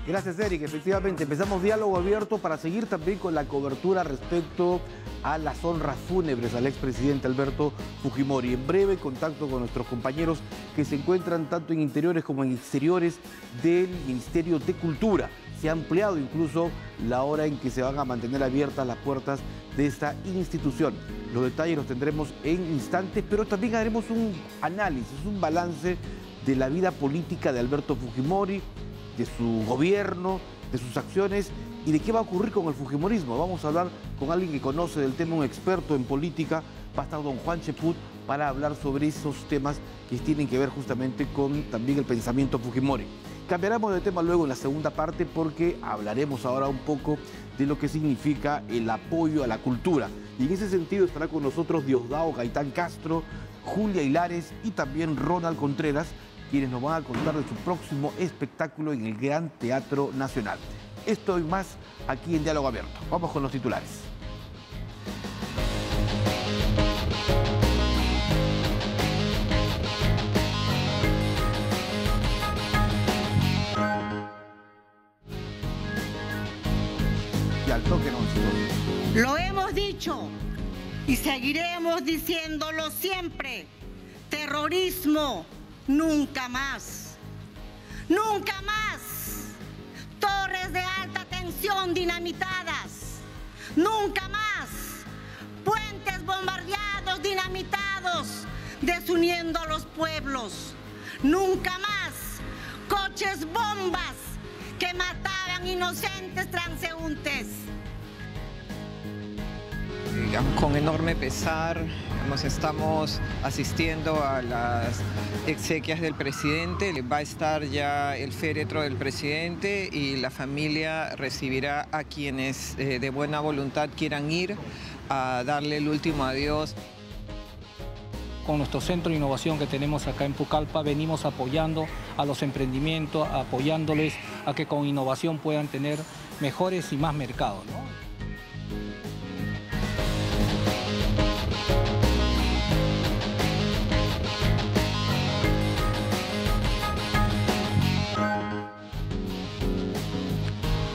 Gracias, Eric. Efectivamente, empezamos diálogo abierto para seguir también con la cobertura respecto a las honras fúnebres al expresidente Alberto Fujimori. En breve, contacto con nuestros compañeros que se encuentran tanto en interiores como en exteriores del Ministerio de Cultura. Se ha ampliado incluso la hora en que se van a mantener abiertas las puertas de esta institución. Los detalles los tendremos en instantes, pero también haremos un análisis, un balance de la vida política de Alberto Fujimori, de su gobierno, de sus acciones y de qué va a ocurrir con el fujimorismo. Vamos a hablar con alguien que conoce del tema, un experto en política. Va a estar don Juan Cheput para hablar sobre esos temas que tienen que ver justamente con también el pensamiento Fujimori. Cambiaremos de tema luego en la segunda parte porque hablaremos ahora un poco de lo que significa el apoyo a la cultura. Y en ese sentido estará con nosotros Diosdado Gaitán Castro, Julia Hilares y también Ronald Contreras, quienes nos van a contar de su próximo espectáculo en el Gran Teatro Nacional. Esto y más aquí en Diálogo Abierto. Vamos con los titulares. Y al toque no. Lo hemos dicho y seguiremos diciéndolo siempre. Terrorismo. Nunca más. Nunca más. Torres de alta tensión dinamitadas. Nunca más. Puentes bombardeados, dinamitados, desuniendo a los pueblos. Nunca más. Coches bombas que mataban inocentes transeúntes. Con enorme pesar, estamos asistiendo a las exequias del presidente. Va a estar ya el féretro del presidente y la familia recibirá a quienes de buena voluntad quieran ir a darle el último adiós. Con nuestro centro de innovación que tenemos acá en Pucallpa, venimos apoyando a los emprendimientos, apoyándoles a que con innovación puedan tener mejores y más mercados, ¿no?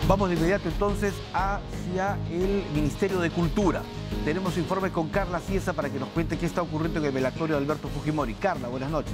Vamos de inmediato entonces hacia el Ministerio de Cultura. Tenemos informe con Carla Ciesa para que nos cuente qué está ocurriendo en el velatorio de Alberto Fujimori. Carla, buenas noches.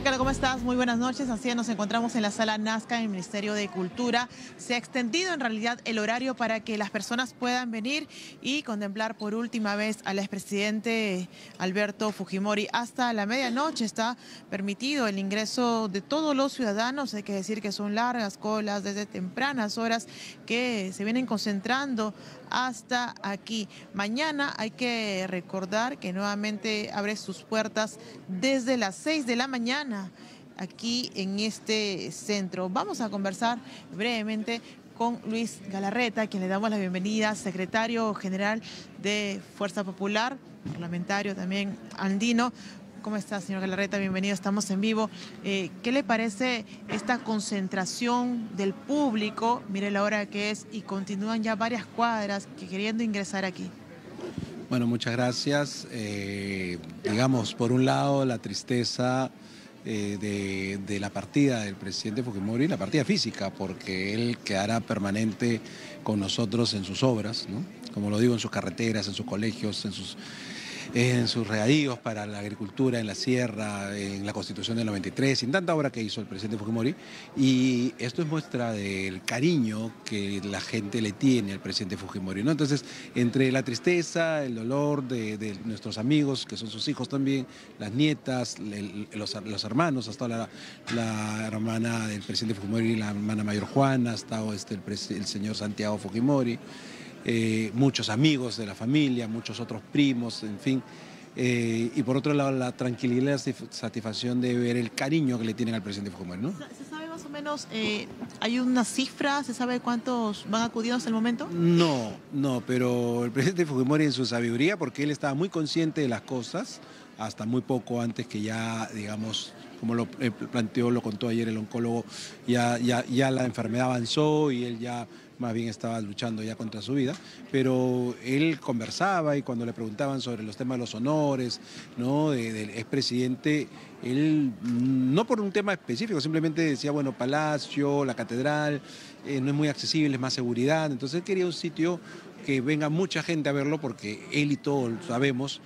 Hola, ¿cómo estás? Muy buenas noches. Así nos encontramos en la sala Nazca en el Ministerio de Cultura. Se ha extendido en realidad el horario para que las personas puedan venir y contemplar por última vez al expresidente Alberto Fujimori. Hasta la medianoche está permitido el ingreso de todos los ciudadanos. Hay que decir que son largas colas desde tempranas horas que se vienen concentrando hasta aquí. Mañana hay que recordar que nuevamente abre sus puertas desde las 6 de la mañana aquí en este centro. Vamos a conversar brevemente con Luis Galarreta, a quien le damos la bienvenida, secretario general de Fuerza Popular, parlamentario también andino. ¿Cómo está, señor Galarreta? Bienvenido, estamos en vivo. ¿Qué le parece esta concentración del público? Mire la hora que es y continúan ya varias cuadras queriendo ingresar aquí. Bueno, muchas gracias. Digamos, por un lado, la tristeza de la partida del presidente Fujimori, la partida física, porque él quedará permanente con nosotros en sus obras, ¿no? Como lo digo, en sus carreteras, en sus colegios, en sus regadíos para la agricultura, en la sierra, en la Constitución del 93, en tanta obra que hizo el presidente Fujimori. Y esto es muestra del cariño que la gente le tiene al presidente Fujimori, ¿no? Entonces, entre la tristeza, el dolor de nuestros amigos, que son sus hijos también, las nietas, los hermanos, hasta la hermana del presidente Fujimori, la hermana mayor Juana, ha estado el señor Santiago Fujimori, muchos amigos de la familia, muchos otros primos, en fin. Y por otro lado, la tranquilidad y la satisfacción de ver el cariño que le tienen al presidente Fujimori, ¿no? ¿Se sabe más o menos, hay una cifra, se sabe cuántos van acudiendo hasta el momento? No, pero el presidente Fujimori en su sabiduría, porque él estaba muy consciente de las cosas, hasta muy poco antes que ya, digamos, como lo planteó, lo contó ayer el oncólogo, ya la enfermedad avanzó y él ya más bien estaba luchando ya contra su vida, pero él conversaba y cuando le preguntaban sobre los temas de los honores, ¿no?, del expresidente, él, no por un tema específico, simplemente decía, bueno, Palacio, la Catedral, no es muy accesible, es más seguridad, entonces él quería un sitio que venga mucha gente a verlo porque él y todos sabemos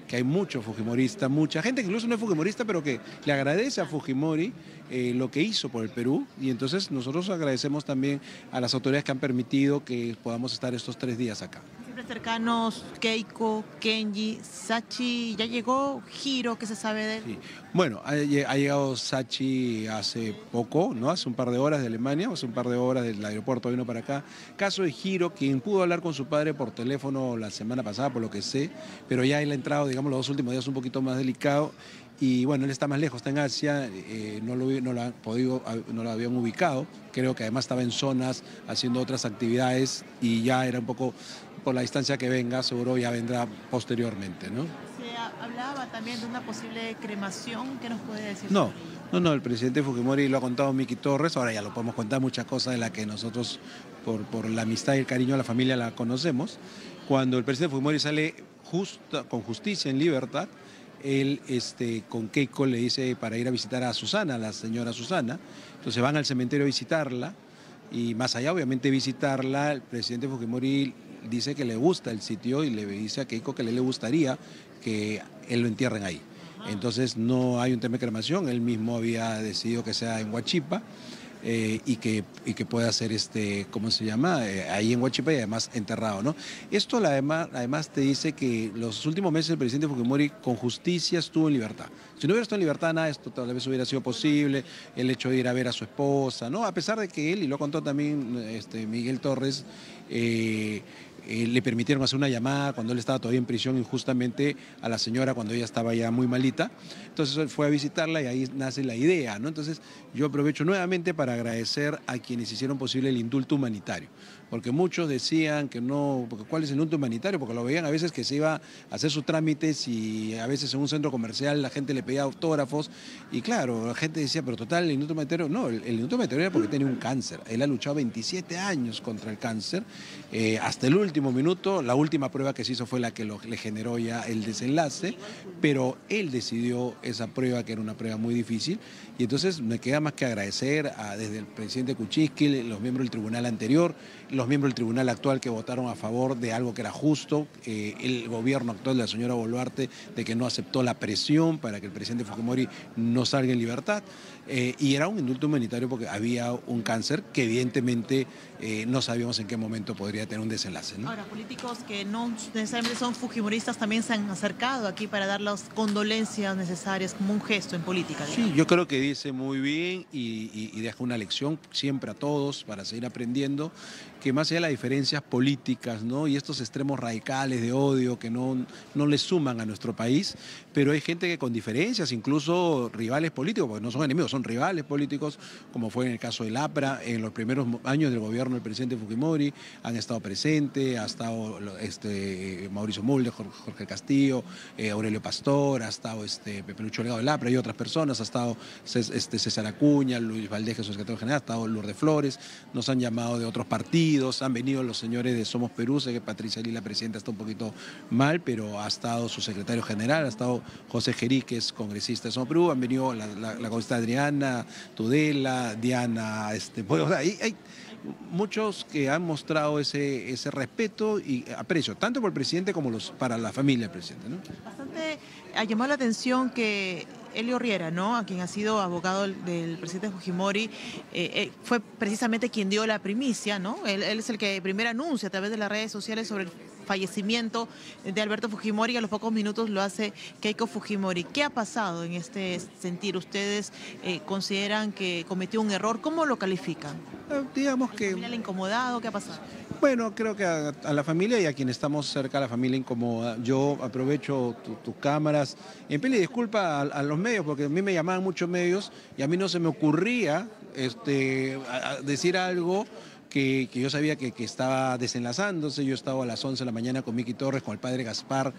que hay muchos fujimoristas, mucha gente que incluso no es fujimorista, pero que le agradece a Fujimori lo que hizo por el Perú, y entonces nosotros agradecemos también a las autoridades que han permitido que podamos estar estos 3 días acá. Siempre cercanos, Keiko, Kenji, Sachi, ya llegó Giro, ¿qué se sabe de él? Sí. Bueno, ha llegado Sachi hace poco, ¿no? Hace un par de horas de Alemania, hace un par de horas del aeropuerto vino para acá. Caso de Giro, quien pudo hablar con su padre por teléfono la semana pasada, por lo que sé, pero ya él ha entrado, digamos, los 2 últimos días un poquito más delicado. Y bueno, él está más lejos, está en Asia, no lo habían ubicado, creo que además estaba en zonas haciendo otras actividades y ya era un poco por la distancia que venga, seguro ya vendrá posteriormente, ¿no? Se hablaba también de una posible cremación, ¿qué nos puede decir? No, el presidente Fujimori lo ha contado Miki Torres, ahora ya lo podemos contar muchas cosas de las que nosotros por la amistad y el cariño a la familia la conocemos. Cuando el presidente Fujimori sale con justicia en libertad, él con Keiko le dice para ir a visitar a Susana, la señora Susana, entonces van al cementerio a visitarla y más allá obviamente visitarla, el presidente Fujimori dice que le gusta el sitio y le dice a Keiko que le gustaría que él lo entierren ahí. Entonces no hay un tema de cremación, él mismo había decidido que sea en Huachipa. Y que pueda ser, ¿cómo se llama? Ahí en Huachipa y además enterrado, ¿no? Esto además te dice que los últimos meses el presidente Fujimori con justicia estuvo en libertad. Si no hubiera estado en libertad, nada, esto tal vez hubiera sido posible, el hecho de ir a ver a su esposa, ¿no? A pesar de que él, y lo contó también Miguel Torres, le permitieron hacer una llamada cuando él estaba todavía en prisión injustamente a la señora cuando ella estaba ya muy malita. Entonces él fue a visitarla y ahí nace la idea, ¿no? Entonces yo aprovecho nuevamente para agradecer a quienes hicieron posible el indulto humanitario, porque muchos decían que no, porque ¿cuál es el indulto humanitario? Porque lo veían a veces que se iba a hacer sus trámites y a veces en un centro comercial la gente le pedía autógrafos y claro, la gente decía, pero total, el indulto humanitario, no, el indulto humanitario era porque tenía un cáncer. Él ha luchado 27 años contra el cáncer, hasta el último minuto, la última prueba que se hizo fue la que le generó ya el desenlace, pero él decidió esa prueba, que era una prueba muy difícil, y entonces me queda más que agradecer desde el presidente Kuczynski, los miembros del tribunal anterior, los miembros del tribunal actual que votaron a favor de algo que era justo, el gobierno actual de la señora Boluarte, de que no aceptó la presión para que el presidente Fujimori no salga en libertad, y era un indulto humanitario porque había un cáncer que evidentemente no sabíamos en qué momento podría tener un desenlace, ¿no? Ahora, políticos que no necesariamente son fujimoristas también se han acercado aquí para dar las condolencias necesarias como un gesto en política, digamos. Sí, yo creo que dice muy bien y deja una lección siempre a todos para seguir aprendiendo, que más allá de las diferencias políticas, ¿no?, y estos extremos radicales de odio que no le suman a nuestro país, pero hay gente que con diferencias, incluso rivales políticos, porque no son enemigos, son rivales políticos, como fue en el caso del APRA, en los primeros años del gobierno del presidente Fujimori, han estado presentes, ha estado Mauricio Mulder, Jorge Castillo, Aurelio Pastor, ha estado Pepe Lucho Delgado del APRA y otras personas, ha estado César Acuña, Luis Valdés, su secretario general, ha estado Lourdes Flores, nos han llamado de otros partidos, han venido los señores de Somos Perú, sé que Patricia Lee, la presidenta, está un poquito mal, pero ha estado su secretario general, ha estado José Gerí, que es congresista de Somos Perú, han venido la congresista Adriana Tudela, Diana, pues, o sea, hay muchos que han mostrado ese respeto y aprecio, tanto por el presidente como para la familia del presidente, ¿no? Bastante ha llamado la atención que Elio Riera, ¿no?, a quien ha sido abogado del presidente Fujimori, fue precisamente quien dio la primicia, ¿no? Él es el que primero anuncia a través de las redes sociales sobre el fallecimiento de Alberto Fujimori, y a los pocos minutos lo hace Keiko Fujimori. ¿Qué ha pasado en este sentir? ¿Ustedes consideran que cometió un error? ¿Cómo lo califican? Digamos que... ¿La familia le ha incomodado? ¿Qué ha pasado? Bueno, creo que a la familia y a quienes estamos cerca de la familia incomoda. Yo aprovecho tus cámaras. En peli disculpa a los medios, porque a mí me llamaban muchos medios y a mí no se me ocurría a decir algo que yo sabía que estaba desenlazándose. Yo estaba a las 11 de la mañana con Miki Torres, con el padre Gaspar,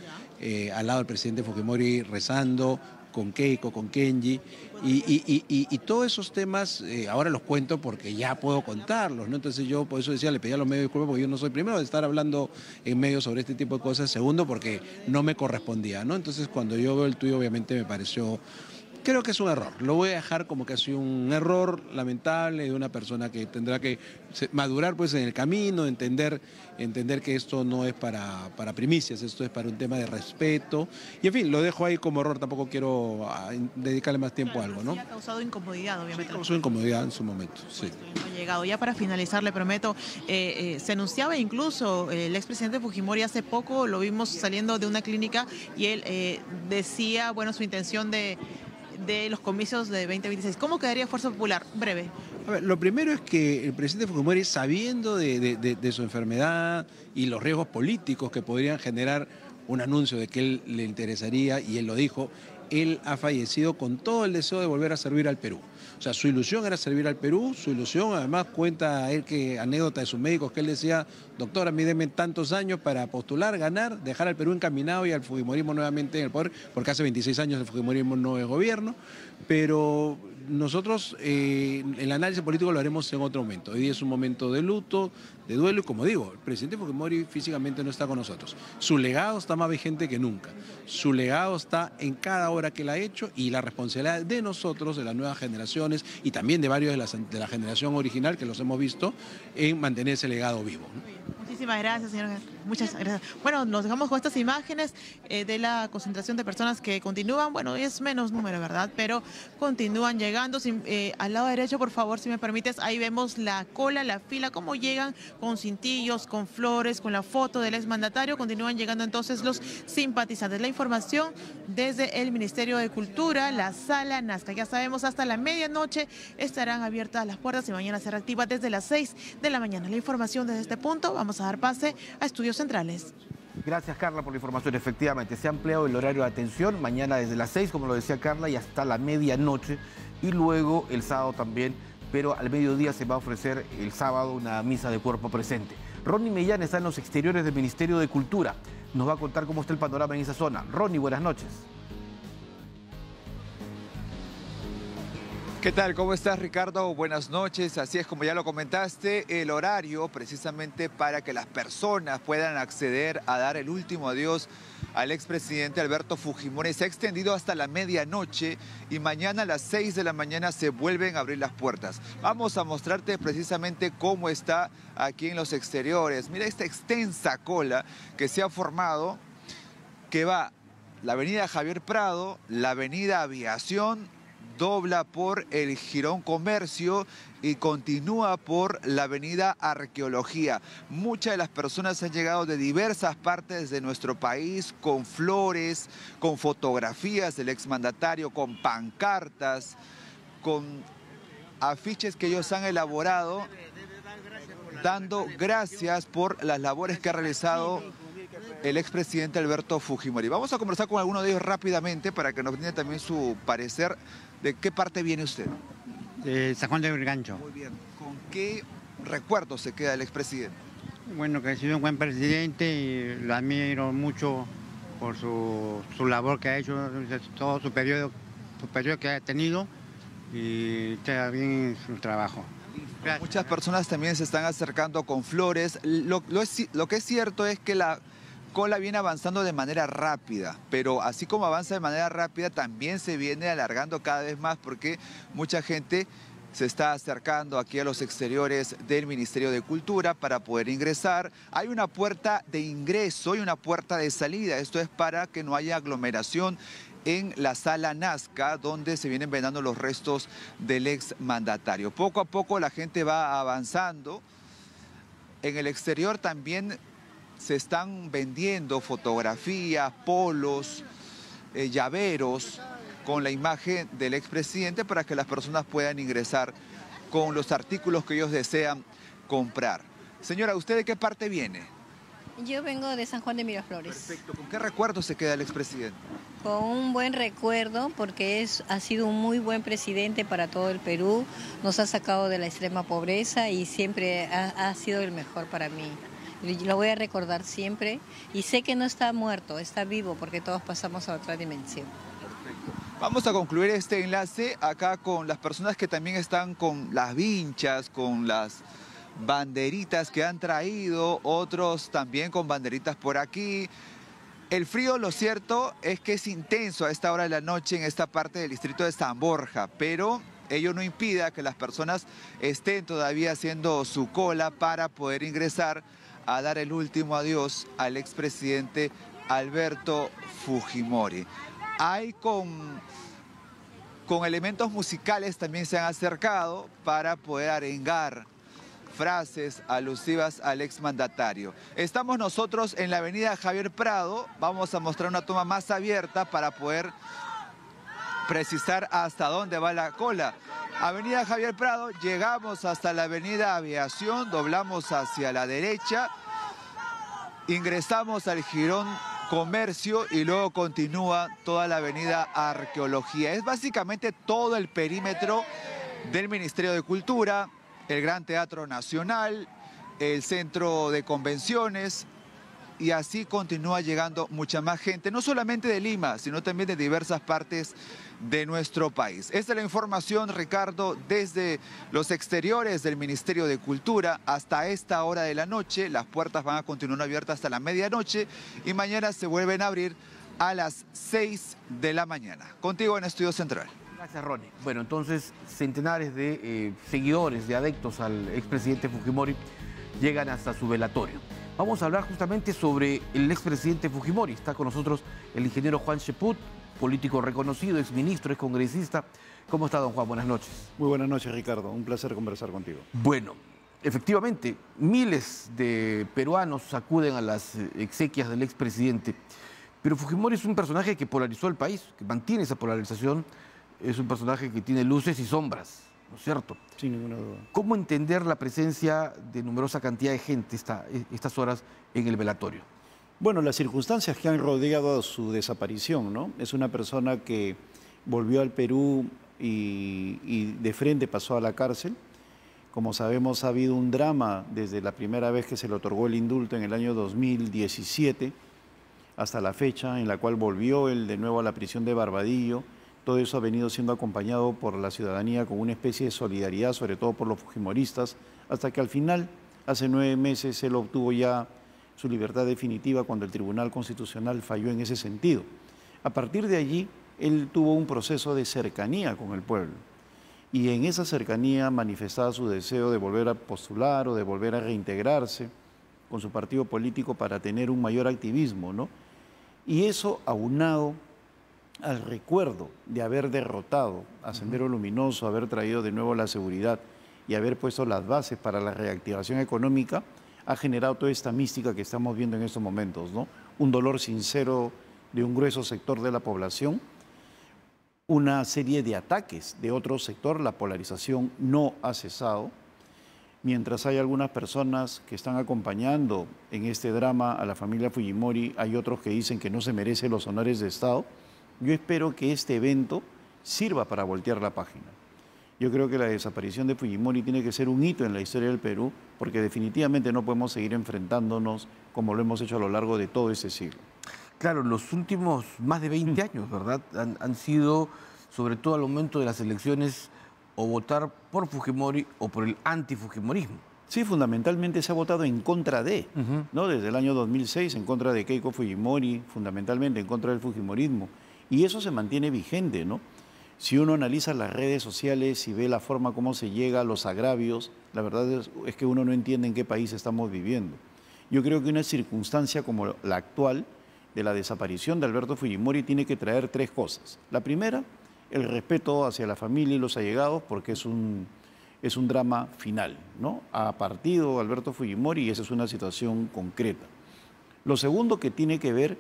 al lado del presidente Fujimori rezando, con Keiko, con Kenji, y todos esos temas ahora los cuento porque ya puedo contarlos, ¿no? Entonces yo por eso decía, le pedí a los medios disculpas porque yo no soy primero de estar hablando en medios sobre este tipo de cosas, segundo porque no me correspondía, ¿no? Entonces cuando yo veo el tuyo obviamente me pareció... Creo que es un error, lo voy a dejar como que ha sido un error lamentable de una persona que tendrá que madurar pues en el camino, entender que esto no es para primicias, esto es para un tema de respeto y en fin, lo dejo ahí como error, tampoco quiero dedicarle más tiempo a algo, ¿no? Sí ha causado incomodidad, obviamente. Sí, causó incomodidad en su momento, sí. No ha llegado. Ya para finalizar, le prometo, se anunciaba incluso el expresidente Fujimori hace poco, lo vimos saliendo de una clínica y él decía, bueno, su intención de los comicios de 2026. ¿Cómo quedaría Fuerza Popular? Breve. A ver, lo primero es que el presidente Fujimori, sabiendo de su enfermedad y los riesgos políticos que podrían generar un anuncio de que él le interesaría, y él lo dijo, él ha fallecido con todo el deseo de volver a servir al Perú. O sea, su ilusión era servir al Perú, su ilusión, además cuenta él que anécdota de sus médicos que él decía, doctor, a mí denme tantos años para postular, ganar, dejar al Perú encaminado y al fujimorismo nuevamente en el poder, porque hace 26 años el fujimorismo no es gobierno, pero nosotros el análisis político lo haremos en otro momento. Hoy día es un momento de luto, de duelo, y como digo, el presidente Fujimori físicamente no está con nosotros. Su legado está más vigente que nunca. Su legado está en cada obra que él ha hecho y la responsabilidad de nosotros, de las nuevas generaciones y también de varios de la generación original que los hemos visto, en mantener ese legado vivo, ¿no? Muchísimas gracias, señor. Muchas gracias. Bueno, nos dejamos con estas imágenes de la concentración de personas que continúan. Bueno, es menos número, ¿verdad? Pero continúan llegando. Al lado derecho, por favor, si me permites, ahí vemos la cola, la fila, cómo llegan con cintillos, con flores, con la foto del exmandatario. Continúan llegando entonces los simpatizantes. La información desde el Ministerio de Cultura, la Sala Nazca. Ya sabemos, hasta la medianoche estarán abiertas las puertas y mañana se reactiva desde las 6 de la mañana. La información desde este punto. Vamos a dar pase a Estudios Centrales. Gracias, Carla, por la información. Efectivamente, se ha ampliado el horario de atención mañana desde las 6, como lo decía Carla, y hasta la medianoche, y luego el sábado también, pero al mediodía se va a ofrecer el sábado una misa de cuerpo presente. Ronnie Mellán está en los exteriores del Ministerio de Cultura. Nos va a contar cómo está el panorama en esa zona. Ronnie, buenas noches. ¿Qué tal? ¿Cómo estás, Ricardo? Buenas noches. Así es, como ya lo comentaste, el horario precisamente para que las personas puedan acceder a dar el último adiós al expresidente Alberto Fujimori se ha extendido hasta la medianoche y mañana a las 6 de la mañana se vuelven a abrir las puertas. Vamos a mostrarte precisamente cómo está aquí en los exteriores. Mira esta extensa cola que se ha formado, que va la avenida Javier Prado, la avenida Aviación, dobla por el Jirón Comercio y continúa por la avenida Arqueología. Muchas de las personas han llegado de diversas partes de nuestro país con flores, con fotografías del exmandatario, con pancartas, con afiches que ellos han elaborado, dando gracias por las labores que ha realizado el expresidente Alberto Fujimori. Vamos a conversar con alguno de ellos rápidamente para que nos brinde también su parecer. ¿De qué parte viene usted? De San Juan de Brigancho. Muy bien. ¿Con qué recuerdo se queda el expresidente? Bueno, que ha sido un buen presidente y lo admiro mucho por su labor que ha hecho, todo su periodo que ha tenido y está bien su trabajo. Gracias. Muchas personas también se están acercando con flores. Lo que es cierto es que la cola viene avanzando de manera rápida, pero así como avanza de manera rápida, también se viene alargando cada vez más porque mucha gente se está acercando aquí a los exteriores del Ministerio de Cultura para poder ingresar. Hay una puerta de ingreso y una puerta de salida. Esto es para que no haya aglomeración en la Sala Nazca, donde se vienen vendiendo los restos del exmandatario. Poco a poco la gente va avanzando. En el exterior también se están vendiendo fotografías, polos, llaveros con la imagen del expresidente para que las personas puedan ingresar con los artículos que ellos desean comprar. Señora, ¿usted de qué parte viene? Yo vengo de San Juan de Miraflores. Perfecto. ¿Con qué recuerdo se queda el expresidente? Con un buen recuerdo porque ha sido un muy buen presidente para todo el Perú, nos ha sacado de la extrema pobreza y siempre ha sido el mejor para mí. Lo voy a recordar siempre y sé que no está muerto, está vivo porque todos pasamos a otra dimensión. Perfecto. Vamos a concluir este enlace acá con las personas que también están con las vinchas, con las banderitas que han traído, otros también con banderitas por aquí. El frío, lo cierto, es que es intenso a esta hora de la noche en esta parte del distrito de San Borja, pero ello no impida que las personas estén todavía haciendo su cola para poder ingresar a dar el último adiós al expresidente Alberto Fujimori. Hay con elementos musicales también se han acercado para poder arengar frases alusivas al exmandatario. Estamos nosotros en la avenida Javier Prado. Vamos a mostrar una toma más abierta para poder precisar hasta dónde va la cola. Avenida Javier Prado, llegamos hasta la avenida Aviación, doblamos hacia la derecha, ingresamos al jirón Comercio y luego continúa toda la avenida Arqueología. Es básicamente todo el perímetro del Ministerio de Cultura, el Gran Teatro Nacional, el Centro de Convenciones, y así continúa llegando mucha más gente, no solamente de Lima, sino también de diversas partes de nuestro país. Esta es la información, Ricardo, desde los exteriores del Ministerio de Cultura hasta esta hora de la noche. Las puertas van a continuar abiertas hasta la medianoche y mañana se vuelven a abrir a las 6 de la mañana. Contigo en Estudio Central. Gracias, Ronnie. Bueno, entonces centenares de seguidores, de adeptos al expresidente Fujimori llegan hasta su velatorio. Vamos a hablar justamente sobre el expresidente Fujimori. Está con nosotros el ingeniero Juan Cheput, político reconocido, exministro, excongresista. ¿Cómo está, don Juan? Buenas noches. Muy buenas noches, Ricardo. Un placer conversar contigo. Bueno, efectivamente, miles de peruanos acuden a las exequias del expresidente, pero Fujimori es un personaje que polarizó el país, que mantiene esa polarización. Es un personaje que tiene luces y sombras, ¿no es cierto? Sin ninguna duda. ¿Cómo entender la presencia de numerosa cantidad de gente estas horas en el velatorio? Bueno, las circunstancias que han rodeado a su desaparición, ¿no? Es una persona que volvió al Perú y de frente pasó a la cárcel. Como sabemos, ha habido un drama desde la primera vez que se le otorgó el indulto en el año 2017 hasta la fecha en la cual volvió él de nuevo a la prisión de Barbadillo. Todo eso ha venido siendo acompañado por la ciudadanía con una especie de solidaridad, sobre todo por los fujimoristas, hasta que al final, hace 9 meses, él obtuvo ya su libertad definitiva cuando el Tribunal Constitucional falló en ese sentido. A partir de allí, él tuvo un proceso de cercanía con el pueblo y en esa cercanía manifestaba su deseo de volver a postular o de volver a reintegrarse con su partido político para tener un mayor activismo, ¿no? Y eso aunado al recuerdo de haber derrotado a Sendero Luminoso, haber traído de nuevo la seguridad y haber puesto las bases para la reactivación económica, ha generado toda esta mística que estamos viendo en estos momentos, ¿no? Un dolor sincero de un grueso sector de la población, una serie de ataques de otro sector, la polarización no ha cesado, mientras hay algunas personas que están acompañando en este drama a la familia Fujimori, hay otros que dicen que no se merece los honores de Estado. Yo espero que este evento sirva para voltear la página. Yo creo que la desaparición de Fujimori tiene que ser un hito en la historia del Perú, porque definitivamente no podemos seguir enfrentándonos como lo hemos hecho a lo largo de todo ese siglo. Claro, los últimos más de 20 años, ¿verdad? Han sido, sobre todo al momento de las elecciones, o votar por Fujimori o por el antifujimorismo. Sí, fundamentalmente se ha votado en contra de, ¿no? Desde el año 2006, en contra de Keiko Fujimori, fundamentalmente en contra del fujimorismo. Y eso se mantiene vigente, ¿no? Si uno analiza las redes sociales y ve la forma como se llega a los agravios, la verdad es que uno no entiende en qué país estamos viviendo. Yo creo que una circunstancia como la actual de la desaparición de Alberto Fujimori tiene que traer 3 cosas. La primera, el respeto hacia la familia y los allegados, porque es un drama final, ¿no? Ha partido Alberto Fujimori y esa es una situación concreta. Lo segundo, que tiene que ver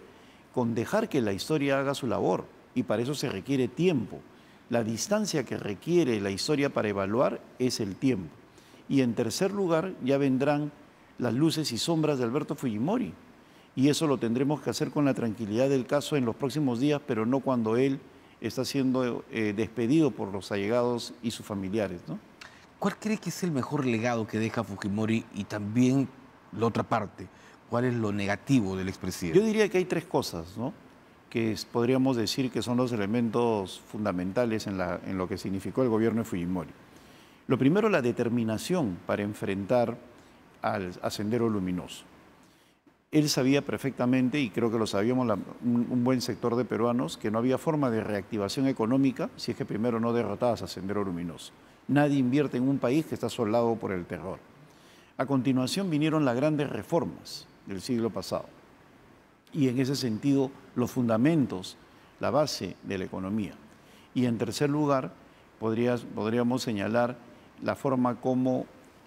con dejar que la historia haga su labor, y para eso se requiere tiempo. La distancia que requiere la historia para evaluar es el tiempo. Y en tercer lugar, ya vendrán las luces y sombras de Alberto Fujimori, y eso lo tendremos que hacer con la tranquilidad del caso en los próximos días, pero no cuando él está siendo despedido por los allegados y sus familiares, ¿no? ¿Cuál cree que es el mejor legado que deja Fujimori y también la otra parte? ¿Cuál es lo negativo del expresidente? Yo diría que hay 3 cosas, ¿no? que podríamos decir que son los elementos fundamentales en lo que significó el gobierno de Fujimori. Lo primero, la determinación para enfrentar a Sendero Luminoso. Él sabía perfectamente, y creo que lo sabíamos un buen sector de peruanos, que no había forma de reactivación económica si es que primero no derrotabas a Sendero Luminoso. Nadie invierte en un país que está asolado por el terror. A continuación vinieron las grandes reformas del siglo pasado. Y en ese sentido, los fundamentos, la base de la economía. Y en tercer lugar, podríamos señalar la forma como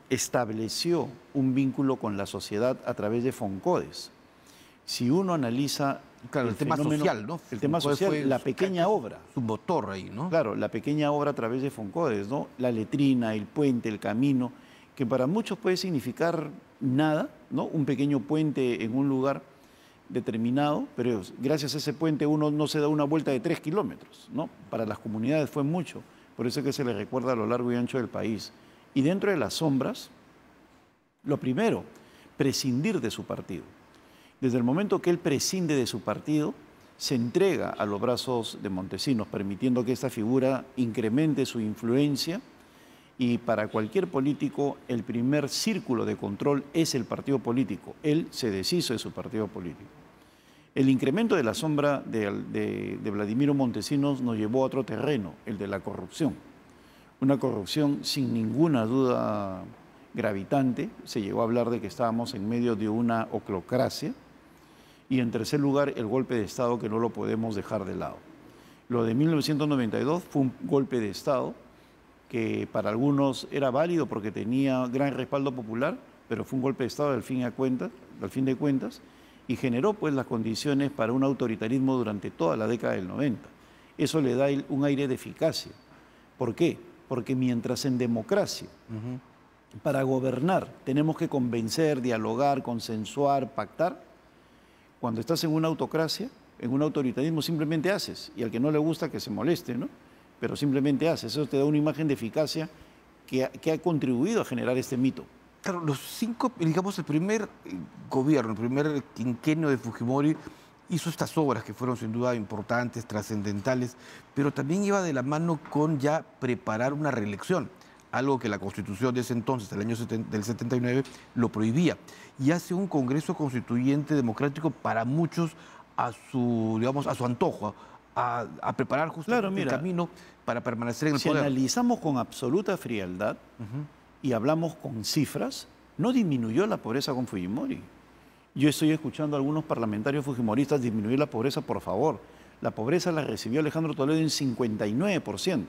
estableció un vínculo con la sociedad a través de Foncodes. Si uno analiza el tema social, ¿no? El tema social, la pequeña obra. Su motor ahí, ¿no? Claro, la pequeña obra a través de Foncodes, ¿no? La letrina, el puente, el camino, que para muchos puede significar nada, ¿no? Un pequeño puente en un lugar determinado, pero gracias a ese puente uno no se da una vuelta de 3 kilómetros, ¿no? Para las comunidades fue mucho, por eso es que se le recuerda a lo largo y ancho del país. Y dentro de las sombras, lo primero, prescindir de su partido. Desde el momento que él prescinde de su partido, se entrega a los brazos de Montesinos, permitiendo que esta figura incremente su influencia, y para cualquier político el primer círculo de control es el partido político. Él se deshizo de su partido político. El incremento de la sombra de Vladimiro Montesinos nos llevó a otro terreno, el de la corrupción. Una corrupción sin ninguna duda gravitante. Se llegó a hablar de que estábamos en medio de una oclocracia. Y en tercer lugar, el golpe de Estado, que no lo podemos dejar de lado. Lo de 1992 fue un golpe de Estado que para algunos era válido porque tenía gran respaldo popular, pero fue un golpe de Estado al fin de cuentas, y generó pues las condiciones para un autoritarismo durante toda la década del 90. Eso le da un aire de eficacia. ¿Por qué? Porque mientras en democracia, para gobernar, tenemos que convencer, dialogar, consensuar, pactar, cuando estás en una autocracia, en un autoritarismo, simplemente haces, y al que no le gusta que se moleste, ¿no? Pero simplemente haces. Eso te da una imagen de eficacia que ha contribuido a generar este mito. Claro, el primer gobierno, el primer quinquenio de Fujimori hizo estas obras que fueron sin duda importantes, trascendentales, pero también iba de la mano con ya preparar una reelección, algo que la Constitución de ese entonces, del año del 79, lo prohibía. Y hace un Congreso Constituyente democrático para muchos a su antojo, a preparar justamente el camino para permanecer en el poder. Si analizamos con absoluta frialdad y hablamos con cifras, no disminuyó la pobreza con Fujimori. Yo estoy escuchando a algunos parlamentarios fujimoristas disminuir la pobreza, por favor. La pobreza la recibió Alejandro Toledo en 59%.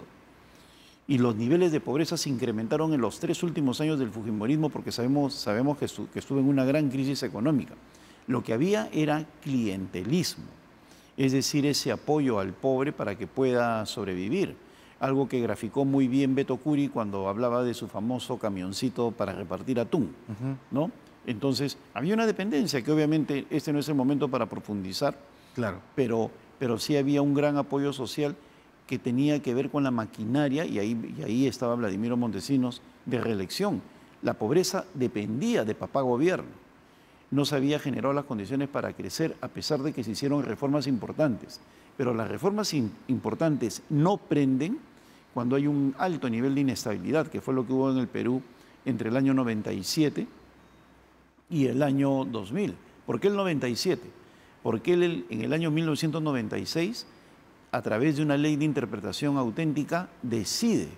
Y los niveles de pobreza se incrementaron en los 3 últimos años del fujimorismo porque sabemos que estuvo en una gran crisis económica. Lo que había era clientelismo. Es decir, ese apoyo al pobre para que pueda sobrevivir. Algo que graficó muy bien Beto Curi cuando hablaba de su famoso camioncito para repartir atún, ¿no? Entonces, había una dependencia que obviamente este no es el momento para profundizar, claro, pero sí había un gran apoyo social que tenía que ver con la maquinaria, y ahí estaba Vladimiro Montesinos, de reelección. La pobreza dependía de papá gobierno. No se había generado las condiciones para crecer, a pesar de que se hicieron reformas importantes. Pero las reformas importantes no prenden cuando hay un alto nivel de inestabilidad, que fue lo que hubo en el Perú entre el año 97 y el año 2000. ¿Por qué el 97? Porque en el año 1996, a través de una ley de interpretación auténtica, decide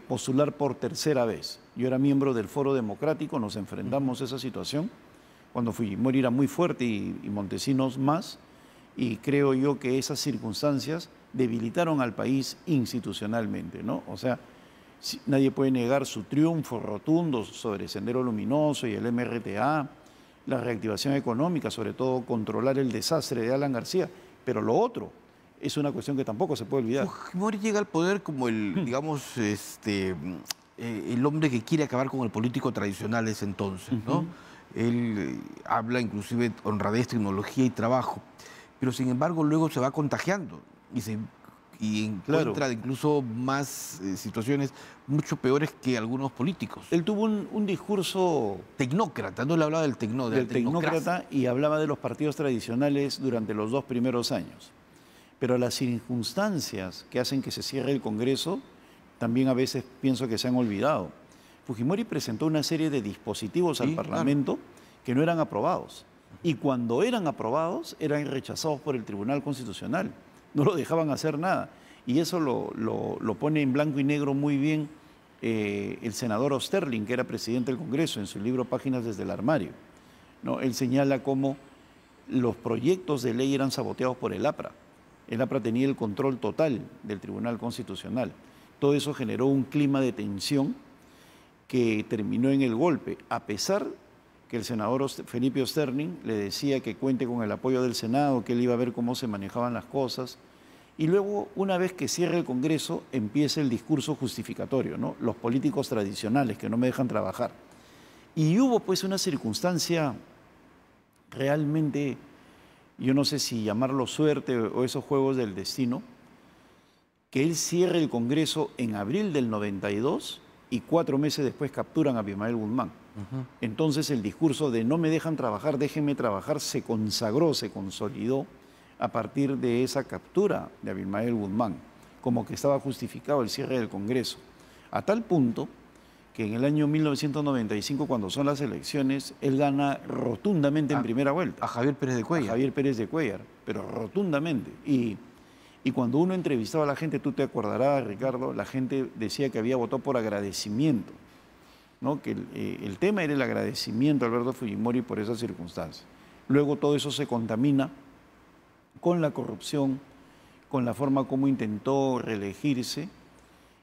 postular por tercera vez. Yo era miembro del Foro Democrático, nos enfrentamos a esa situación, cuando Fujimori era muy fuerte y Montesinos más, y creo yo que esas circunstancias debilitaron al país institucionalmente, ¿no? O sea, nadie puede negar su triunfo rotundo sobre Sendero Luminoso y el MRTA, la reactivación económica, sobre todo controlar el desastre de Alan García, pero lo otro es una cuestión que tampoco se puede olvidar. Fujimori llega al poder como el, digamos, el hombre que quiere acabar con el político tradicional de ese entonces, ¿no? Él habla inclusive de honradez, tecnología y trabajo, pero sin embargo luego se va contagiando y encuentra incluso más situaciones mucho peores que algunos políticos. Él tuvo un discurso tecnócrata, no le hablaba del tecnócrata y hablaba de los partidos tradicionales durante los 2 primeros años. Pero las circunstancias que hacen que se cierre el Congreso también a veces pienso que se han olvidado. Fujimori presentó una serie de dispositivos al Parlamento que no eran aprobados. Y cuando eran aprobados, eran rechazados por el Tribunal Constitucional. No lo dejaban hacer nada. Y eso lo pone en blanco y negro muy bien el senador Osterling, que era presidente del Congreso, en su libro Páginas desde el armario. ¿No? Él señala cómo los proyectos de ley eran saboteados por el APRA. El APRA tenía el control total del Tribunal Constitucional. Todo eso generó un clima de tensión que terminó en el golpe, a pesar que el senador Felipe Osterling le decía que cuente con el apoyo del Senado, que él iba a ver cómo se manejaban las cosas. Y luego, una vez que cierre el Congreso, empieza el discurso justificatorio, ¿no? Los políticos tradicionales que no me dejan trabajar. Y hubo pues una circunstancia realmente, yo no sé si llamarlo suerte o esos juegos del destino, que él cierre el Congreso en abril del 92 y 4 meses después capturan a Abimael Guzmán. Entonces el discurso de no me dejan trabajar, déjenme trabajar, se consagró, se consolidó a partir de esa captura de Abimael Guzmán, como que estaba justificado el cierre del Congreso. A tal punto que en el año 1995, cuando son las elecciones, él gana rotundamente en primera vuelta. A Javier Pérez de Cuéllar. A Javier Pérez de Cuéllar, pero rotundamente. Y cuando uno entrevistaba a la gente, tú te acordarás, Ricardo, la gente decía que había votado por agradecimiento, ¿no? Que el tema era el agradecimiento a Alberto Fujimori por esas circunstancias. Luego todo eso se contamina con la corrupción, con la forma como intentó reelegirse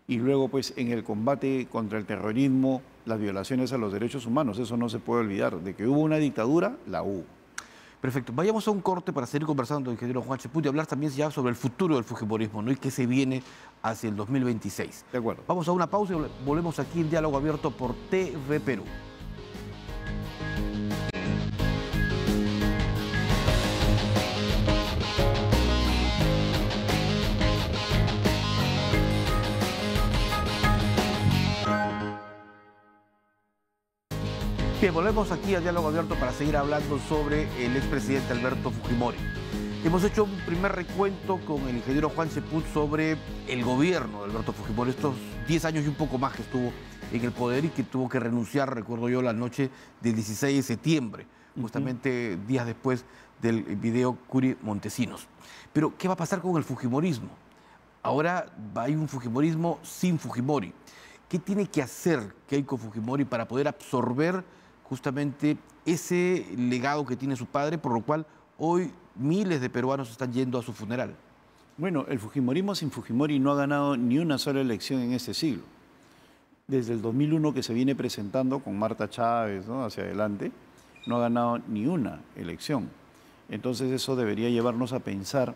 y luego pues en el combate contra el terrorismo, las violaciones a los derechos humanos. Eso no se puede olvidar. De que hubo una dictadura, la hubo. Perfecto. Vayamos a un corte para seguir conversando, ingeniero Juan Cheput, y hablar también ya sobre el futuro del fujimorismo, ¿no? Y qué se viene hacia el 2026. De acuerdo. Vamos a una pausa y volvemos aquí en Diálogo Abierto por TV Perú. Bien, volvemos aquí a Diálogo Abierto para seguir hablando sobre el expresidente Alberto Fujimori. Hemos hecho un primer recuento con el ingeniero Juan Cheput sobre el gobierno de Alberto Fujimori, estos 10 años y un poco más que estuvo en el poder y que tuvo que renunciar, recuerdo yo, la noche del 16 de septiembre, justamente días después del video Curi Montesinos. Pero, ¿qué va a pasar con el fujimorismo? Ahora hay un fujimorismo sin Fujimori. ¿Qué tiene que hacer Keiko Fujimori para poder absorber justamente ese legado que tiene su padre, por lo cual hoy miles de peruanos están yendo a su funeral? Bueno, el fujimorismo sin Fujimori no ha ganado ni una sola elección en este siglo. Desde el 2001 que se viene presentando con Marta Chávez, ¿no?, hacia adelante, no ha ganado ni una elección. Entonces eso debería llevarnos a pensar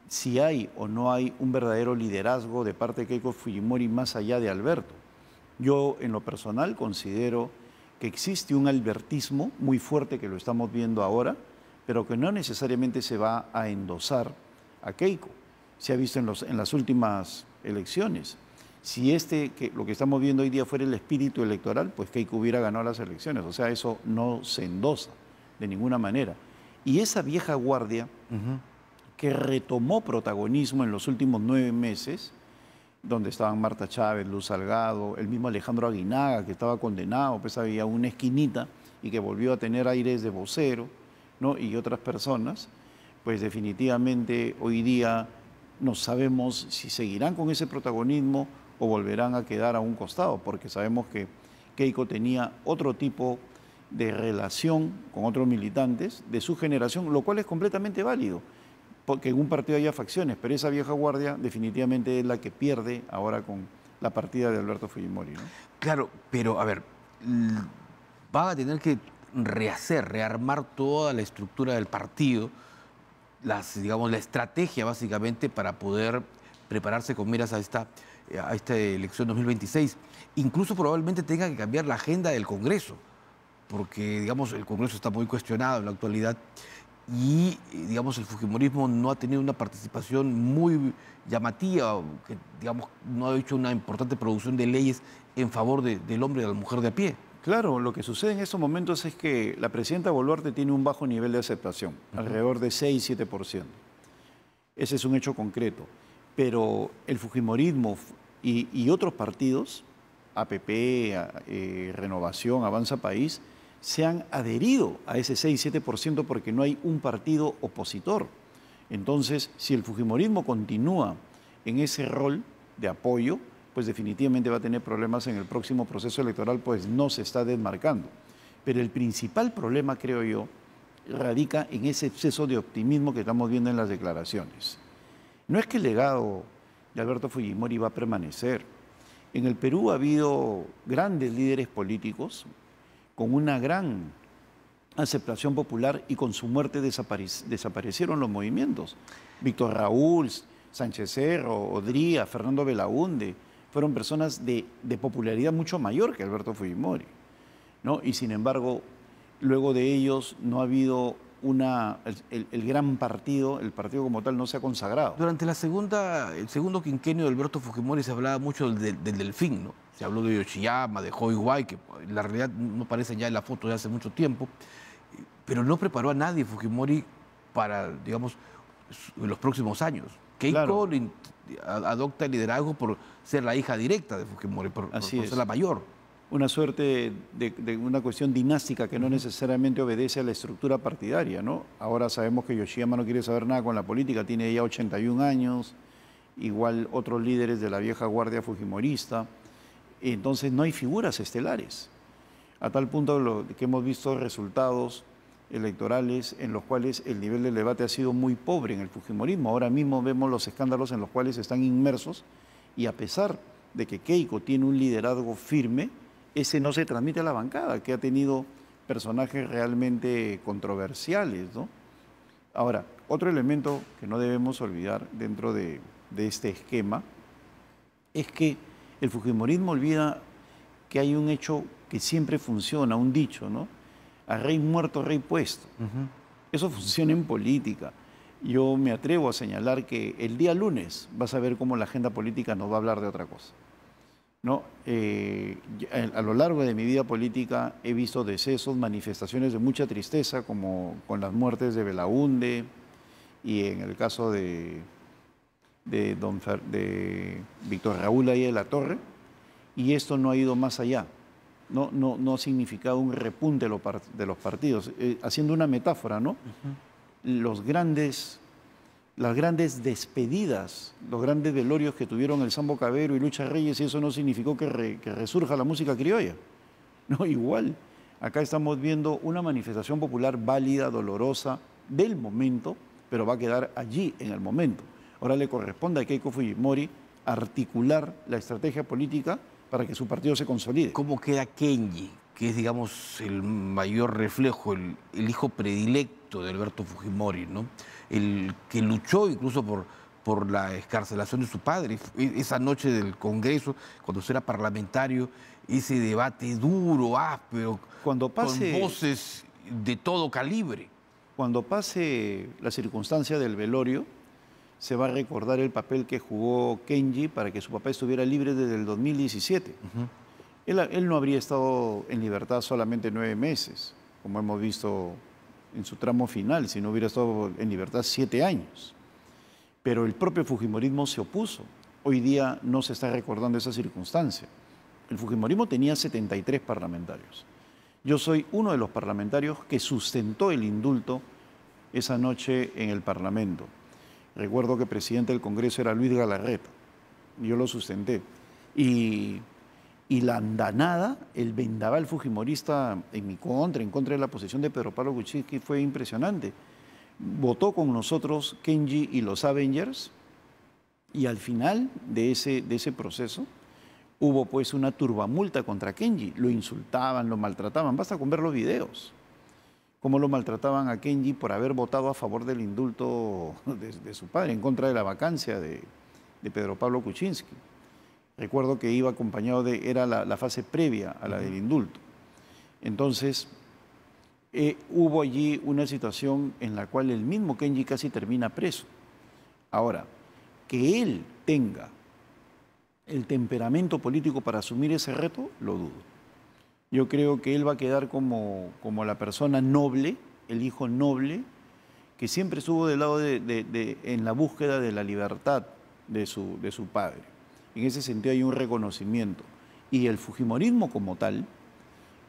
si hay o no hay un verdadero liderazgo de parte de Keiko Fujimori más allá de Alberto. Yo, en lo personal, considero que existe un albertismo muy fuerte que lo estamos viendo ahora, pero que no necesariamente se va a endosar a Keiko. Se ha visto en las últimas elecciones. Si lo que estamos viendo hoy día fuera el espíritu electoral, pues Keiko hubiera ganado las elecciones. O sea, eso no se endosa de ninguna manera. Y esa vieja guardia que retomó protagonismo en los últimos 9 meses, donde estaban Marta Chávez, Luz Salgado, el mismo Alejandro Aguinaga, que estaba condenado, pues había una esquinita y que volvió a tener aires de vocero, ¿no?, y otras personas, pues definitivamente hoy día no sabemos si seguirán con ese protagonismo o volverán a quedar a un costado, porque sabemos que Keiko tenía otro tipo de relación con otros militantes de su generación, lo cual es completamente válido, porque en un partido haya facciones, pero esa vieja guardia definitivamente es la que pierde ahora con la partida de Alberto Fujimori, ¿no? Claro, pero a ver, van a tener que rearmar toda la estructura del partido, digamos, la estrategia básicamente para poder prepararse con miras a esta elección 2026. Incluso probablemente tenga que cambiar la agenda del Congreso, porque, digamos, el Congreso está muy cuestionado en la actualidad. y, digamos, el fujimorismo no ha tenido una participación muy llamativa, que, digamos, no ha hecho una importante producción de leyes en favor del hombre y de la mujer de a pie. Claro, lo que sucede en estos momentos es que la presidenta Boluarte tiene un bajo nivel de aceptación, alrededor de 6-7%. Ese es un hecho concreto. Pero el fujimorismo y otros partidos, APP, Renovación, Avanza País, se han adherido a ese 6-7% porque no hay un partido opositor. Entonces, si el fujimorismo continúa en ese rol de apoyo, pues definitivamente va a tener problemas en el próximo proceso electoral, pues no se está desmarcando. Pero el principal problema, creo yo, radica en ese exceso de optimismo que estamos viendo en las declaraciones. No es que el legado de Alberto Fujimori va a permanecer. En el Perú ha habido grandes líderes políticos con una gran aceptación popular y con su muerte desaparecieron los movimientos. Víctor Raúl, Sánchez Cerro, Odría, Fernando Belaúnde, fueron personas de popularidad mucho mayor que Alberto Fujimori, ¿no? Y sin embargo, luego de ellos no ha habido el gran partido, el partido como tal no se ha consagrado. Durante el segundo quinquenio de Alberto Fujimori se hablaba mucho del Delfín, ¿no? Se habló de Yoshiyama, de Hoi Wai, que en la realidad no aparecen ya en la foto de hace mucho tiempo, pero no preparó a nadie Fujimori para, digamos, los próximos años. Keiko adopta el liderazgo por ser la hija directa de Fujimori, por ser la mayor. Una suerte de una cuestión dinástica que no necesariamente obedece a la estructura partidaria, ¿no? Ahora sabemos que Yoshiyama no quiere saber nada con la política, tiene ya 81 años, igual otros líderes de la vieja guardia fujimorista. Entonces no hay figuras estelares, a tal punto que hemos visto resultados electorales en los cuales el nivel del debate ha sido muy pobre en el fujimorismo. Ahora mismo vemos los escándalos en los cuales están inmersos y a pesar de que Keiko tiene un liderazgo firme, ese no se transmite a la bancada, que ha tenido personajes realmente controversiales, ¿no? Ahora, otro elemento que no debemos olvidar dentro de este esquema es que el fujimorismo olvida que hay un hecho que siempre funciona, un dicho, ¿no? A rey muerto, rey puesto. Eso funciona en política. Yo me atrevo a señalar que el día lunes vas a ver cómo la agenda política nos va a hablar de otra cosa, ¿no? A lo largo de mi vida política he visto decesos, manifestaciones de mucha tristeza, como con las muertes de Belaúnde y en el caso de Víctor Raúl ahí de la Torre, y esto no ha ido más allá. No ha significado un repunte de los partidos. Haciendo una metáfora, ¿no? Las grandes despedidas, los grandes velorios que tuvieron el Sambo Cabero y Lucha Reyes, y eso no significó que resurja la música criolla. No, igual. Acá estamos viendo una manifestación popular válida, dolorosa, del momento, pero va a quedar allí en el momento. Ahora le corresponde a Keiko Fujimori articular la estrategia política para que su partido se consolide. ¿Cómo queda Kenji, que es, digamos, el mayor reflejo, el hijo predilecto de Alberto Fujimori, ¿no? El que luchó incluso por la excarcelación de su padre? Esa noche del Congreso, cuando era parlamentario, ese debate duro, áspero, con voces de todo calibre. Cuando pase la circunstancia del velorio, se va a recordar el papel que jugó Kenji para que su papá estuviera libre desde el 2017. Él no habría estado en libertad solamente 9 meses, como hemos visto en su tramo final, si no hubiera estado en libertad 7 años. Pero el propio fujimorismo se opuso. Hoy día no se está recordando esa circunstancia. El fujimorismo tenía 73 parlamentarios. Yo soy uno de los parlamentarios que sustentó el indulto esa noche en el Parlamento. Recuerdo que el presidente del Congreso era Luis Galarreta. Yo lo sustenté. Y la andanada, el vendaval fujimorista en mi contra, en contra de la posición de Pedro Pablo Kuczynski, fue impresionante. Votó con nosotros Kenji y los Avengers, y al final de ese proceso hubo pues una turbamulta contra Kenji. Lo insultaban, lo maltrataban, basta con ver los videos. Cómo lo maltrataban a Kenji por haber votado a favor del indulto de su padre, en contra de la vacancia de Pedro Pablo Kuczynski. Recuerdo que iba acompañado era la fase previa a la del indulto. Entonces, hubo allí una situación en la cual el mismo Kenji casi termina preso. Ahora, que él tenga el temperamento político para asumir ese reto, lo dudo. Yo creo que él va a quedar como la persona noble, el hijo noble, que siempre estuvo del lado en la búsqueda de la libertad de su padre. En ese sentido hay un reconocimiento. Y el fujimorismo como tal,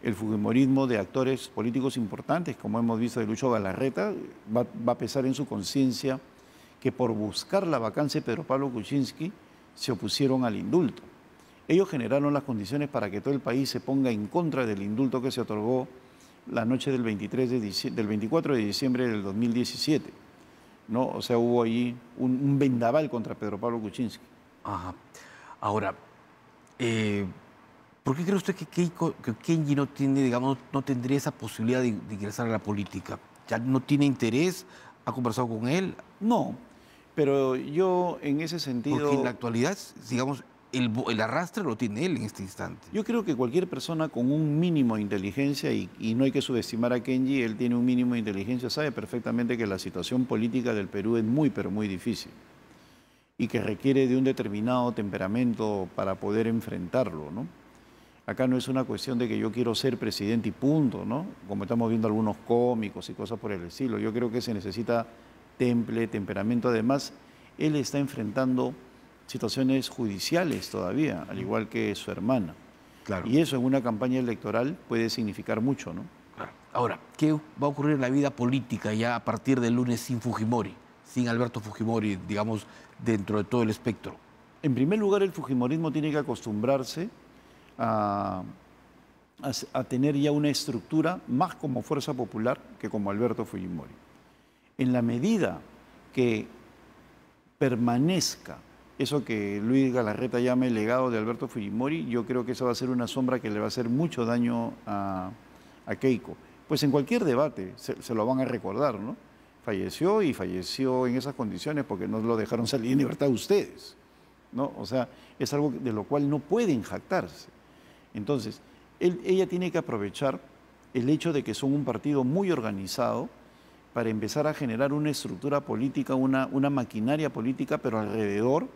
el fujimorismo de actores políticos importantes, como hemos visto de Lucho Galarreta, va a pesar en su conciencia que por buscar la vacancia de Pedro Pablo Kuczynski se opusieron al indulto. Ellos generaron las condiciones para que todo el país se ponga en contra del indulto que se otorgó la noche del 24 de diciembre del 2017. ¿No? O sea, hubo ahí un vendaval contra Pedro Pablo Kuczynski. Ajá. Ahora, ¿por qué cree usted que Kenji no tiene, digamos, no tendría esa posibilidad de ingresar a la política? ¿Ya no tiene interés? ¿Ha conversado con él? No, pero yo en ese sentido... Porque en la actualidad, digamos, el arrastre lo tiene él en este instante. Yo creo que cualquier persona con un mínimo de inteligencia, y no hay que subestimar a Kenji, él tiene un mínimo de inteligencia, sabe perfectamente que la situación política del Perú es muy, pero muy difícil y que requiere de un determinado temperamento para poder enfrentarlo, ¿no? Acá no es una cuestión de que yo quiero ser presidente y punto, ¿no? Como estamos viendo algunos cómicos y cosas por el estilo. Yo creo que se necesita temperamento. Además, él está enfrentando situaciones judiciales todavía, al igual que su hermana. Claro. Y eso en una campaña electoral puede significar mucho, ¿no? Claro. Ahora, ¿qué va a ocurrir en la vida política ya a partir del lunes sin Fujimori, sin Alberto Fujimori, digamos, dentro de todo el espectro? En primer lugar, el fujimorismo tiene que acostumbrarse a tener ya una estructura más como fuerza popular que como Alberto Fujimori. En la medida que permanezca eso que Luis Galarreta llama el legado de Alberto Fujimori, yo creo que eso va a ser una sombra que le va a hacer mucho daño a Keiko. Pues en cualquier debate se lo van a recordar, ¿no? Falleció y falleció en esas condiciones porque no lo dejaron salir en libertad ustedes, ¿no? O sea, es algo de lo cual no pueden jactarse. Entonces, ella tiene que aprovechar el hecho de que son un partido muy organizado para empezar a generar una estructura política, una maquinaria política, pero alrededor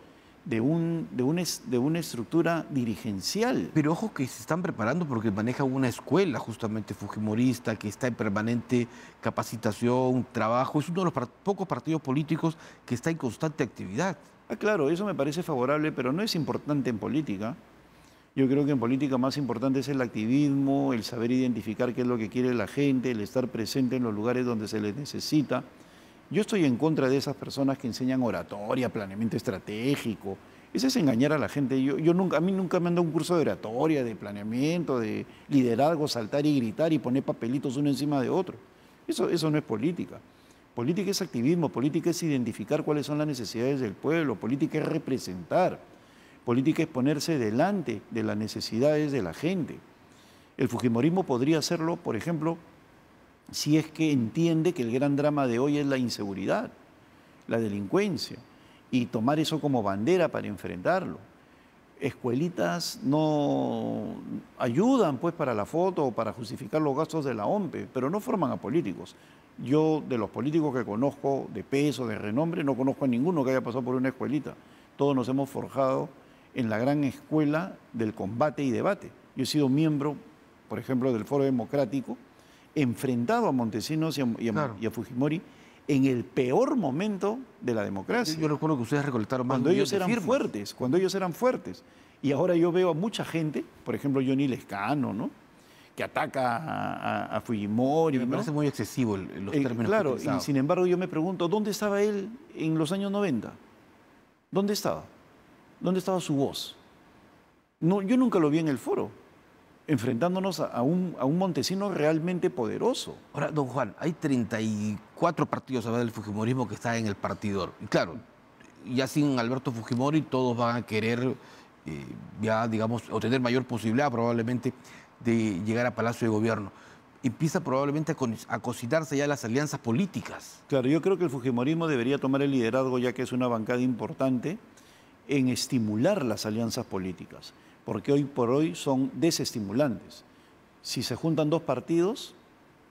de una estructura dirigencial. Pero ojo que se están preparando porque maneja una escuela justamente fujimorista que está en permanente capacitación, trabajo. Es uno de los pocos partidos políticos que está en constante actividad. Ah, claro, eso me parece favorable, pero no es importante en política. Yo creo que en política más importante es el activismo, el saber identificar qué es lo que quiere la gente, el estar presente en los lugares donde se les necesita. Yo estoy en contra de esas personas que enseñan oratoria, planeamiento estratégico. Eso es engañar a la gente. A mí nunca me han dado un curso de oratoria, de planeamiento, de liderazgo, saltar y gritar y poner papelitos uno encima de otro. Eso no es política. Política es activismo, política es identificar cuáles son las necesidades del pueblo, política es representar, política es ponerse delante de las necesidades de la gente. El fujimorismo podría hacerlo, por ejemplo, si es que entiende que el gran drama de hoy es la inseguridad, la delincuencia, y tomar eso como bandera para enfrentarlo. Escuelitas no ayudan pues para la foto o para justificar los gastos de la OMPE, pero no forman a políticos. Yo, de los políticos que conozco de peso, de renombre, no conozco a ninguno que haya pasado por una escuelita. Todos nos hemos forjado en la gran escuela del combate y debate. Yo he sido miembro, por ejemplo, del Foro Democrático, enfrentado a Montesinos y a Fujimori en el peor momento de la democracia. Yo recuerdo que ustedes recolectaron más cuando ellos eran fuertes, cuando ellos eran fuertes. Y ahora yo veo a mucha gente, por ejemplo, Johnny Lescano, ¿no?, que ataca a Fujimori. Me parece muy excesivo los términos. Claro, y sin embargo yo me pregunto, ¿dónde estaba él en los años 90? ¿Dónde estaba? ¿Dónde estaba su voz? No, yo nunca lo vi en el foro, enfrentándonos a un Montesinos realmente poderoso. Ahora, don Juan, hay 34 partidos del fujimorismo que están en el partidor. Y claro, ya sin Alberto Fujimori todos van a querer, ya digamos, o tener mayor posibilidad probablemente de llegar a Palacio de Gobierno. Empieza probablemente a cocinarse ya las alianzas políticas. Claro, yo creo que el fujimorismo debería tomar el liderazgo, ya que es una bancada importante, en estimular las alianzas políticas, porque hoy por hoy son desestimulantes. Si se juntan dos partidos,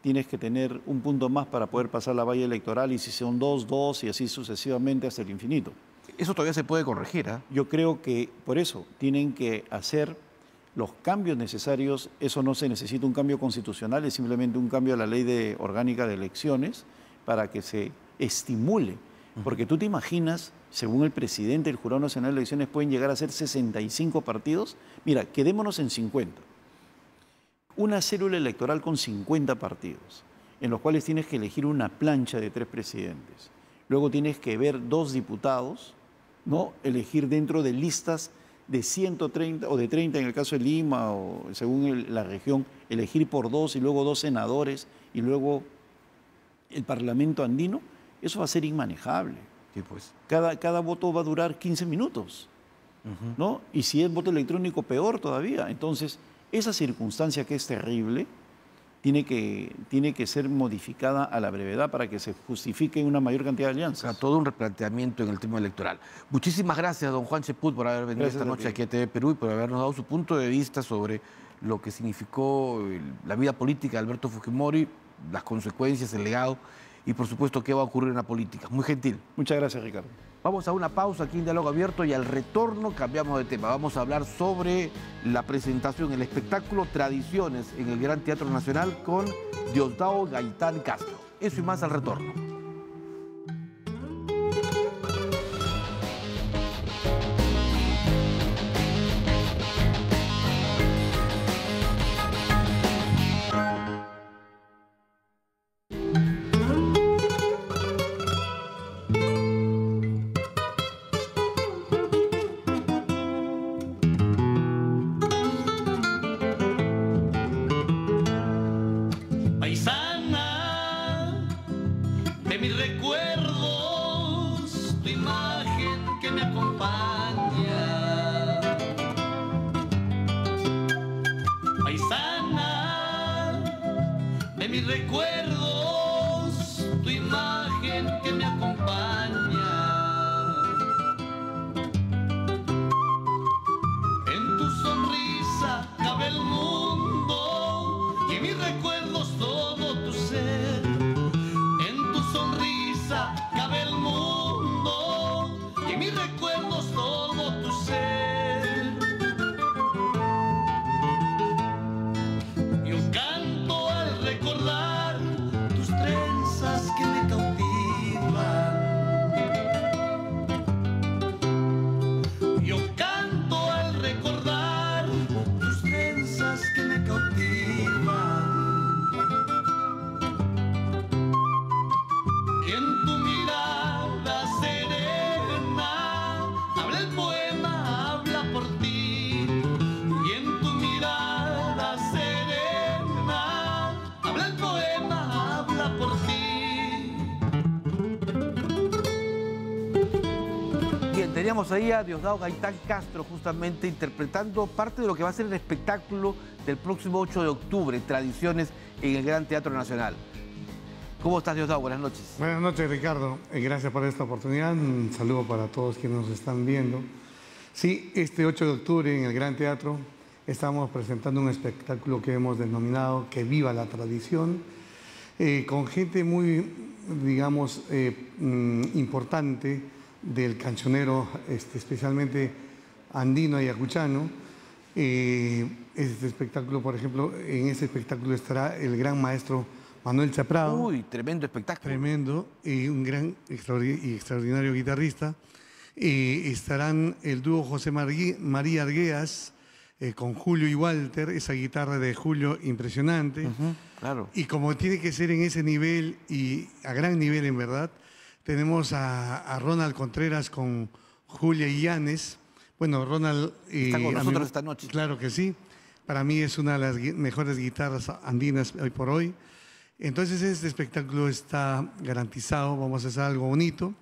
tienes que tener un punto más para poder pasar la valla electoral, y si son 2, 2 y así sucesivamente hasta el infinito. Eso todavía se puede corregir, ¿eh? Yo creo que por eso tienen que hacer los cambios necesarios. Eso no se necesita un cambio constitucional, es simplemente un cambio a la ley orgánica de elecciones para que se estimule. Porque tú te imaginas, según el presidente del Jurado Nacional de Elecciones, pueden llegar a ser 65 partidos. Mira, quedémonos en 50. Una célula electoral con 50 partidos, en los cuales tienes que elegir una plancha de 3 presidentes. Luego tienes que ver 2 diputados, ¿no? Elegir dentro de listas de 130 o de 30 en el caso de Lima, o según la región, elegir por 2 y luego 2 senadores y luego el Parlamento andino. Eso va a ser inmanejable. Sí, pues. Cada voto va a durar 15 minutos, ¿no? Y si es voto electrónico, peor todavía. Entonces, esa circunstancia que es terrible tiene que ser modificada a la brevedad para que se justifique una mayor cantidad de alianzas. O sea, todo un replanteamiento en el tema electoral. Muchísimas gracias, don Juan Cheput, por haber venido esta noche aquí a TV Perú y por habernos dado su punto de vista sobre lo que significó la vida política de Alberto Fujimori, las consecuencias, el legado y, por supuesto, qué va a ocurrir en la política. Muy gentil. Muchas gracias, Ricardo. Vamos a una pausa aquí en Diálogo Abierto y al retorno cambiamos de tema. Vamos a hablar sobre la presentación, el espectáculo Tradiciones en el Gran Teatro Nacional con Diosdado Gaitán Castro. Eso y más al retorno. Teníamos ahí a Diosdado Gaitán Castro justamente interpretando parte de lo que va a ser el espectáculo del próximo 8 de octubre, Tradiciones en el Gran Teatro Nacional. ¿Cómo estás, Diosdado? Buenas noches. Buenas noches, Ricardo. Gracias por esta oportunidad. Un saludo para todos quienes nos están viendo. Sí, este 8 de octubre en el Gran Teatro estamos presentando un espectáculo que hemos denominado Que Viva la Tradición, con gente muy, digamos, importante del cancionero, especialmente andino y ayacuchano. Este espectáculo, por ejemplo, en este espectáculo estará el gran maestro Manuel Chaprado. Uy, tremendo espectáculo. Tremendo, un gran y extraordinario guitarrista. Estarán el dúo José María Argueas con Julio y Walter, esa guitarra de Julio impresionante. Claro. Y como tiene que ser en ese nivel, y a gran nivel en verdad, tenemos a Ronald Contreras con Julia Illanes. Bueno, Ronald... Está con nosotros esta noche. Claro que sí. Para mí es una de las mejores guitarras andinas hoy por hoy. Entonces este espectáculo está garantizado, vamos a hacer algo bonito.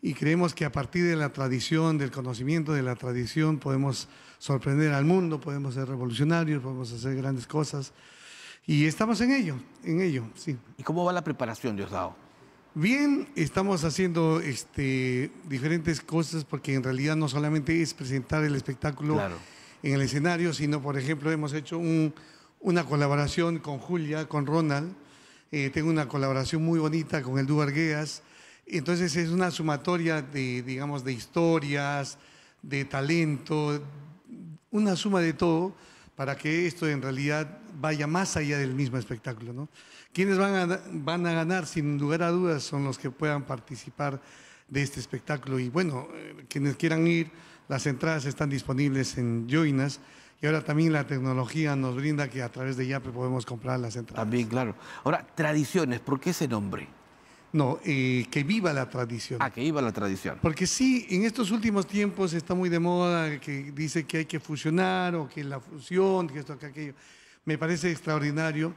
Y creemos que a partir de la tradición, del conocimiento de la tradición, podemos sorprender al mundo, podemos ser revolucionarios, podemos hacer grandes cosas. Y estamos en ello, sí. ¿Y cómo va la preparación, Diosdado? Bien, estamos haciendo diferentes cosas porque en realidad no solamente es presentar el espectáculo en el escenario, sino, por ejemplo, hemos hecho una colaboración con Julia, con Ronald, tengo una colaboración muy bonita con el dúo Arguedas. Entonces es una sumatoria de, digamos, de historias, de talento, una suma de todo para que esto en realidad vaya más allá del mismo espectáculo, ¿no? Quienes van a ganar, sin lugar a dudas, son los que puedan participar de este espectáculo. Y bueno, quienes quieran ir, las entradas están disponibles en Joinas. Y ahora también la tecnología nos brinda que a través de Yape podemos comprar las entradas. También, claro. Ahora, tradiciones, ¿por qué ese nombre? No, que viva la tradición. Ah, que viva la tradición. Porque sí, en estos últimos tiempos está muy de moda que dice que hay que fusionar o que la fusión, que esto, que aquello. Me parece extraordinario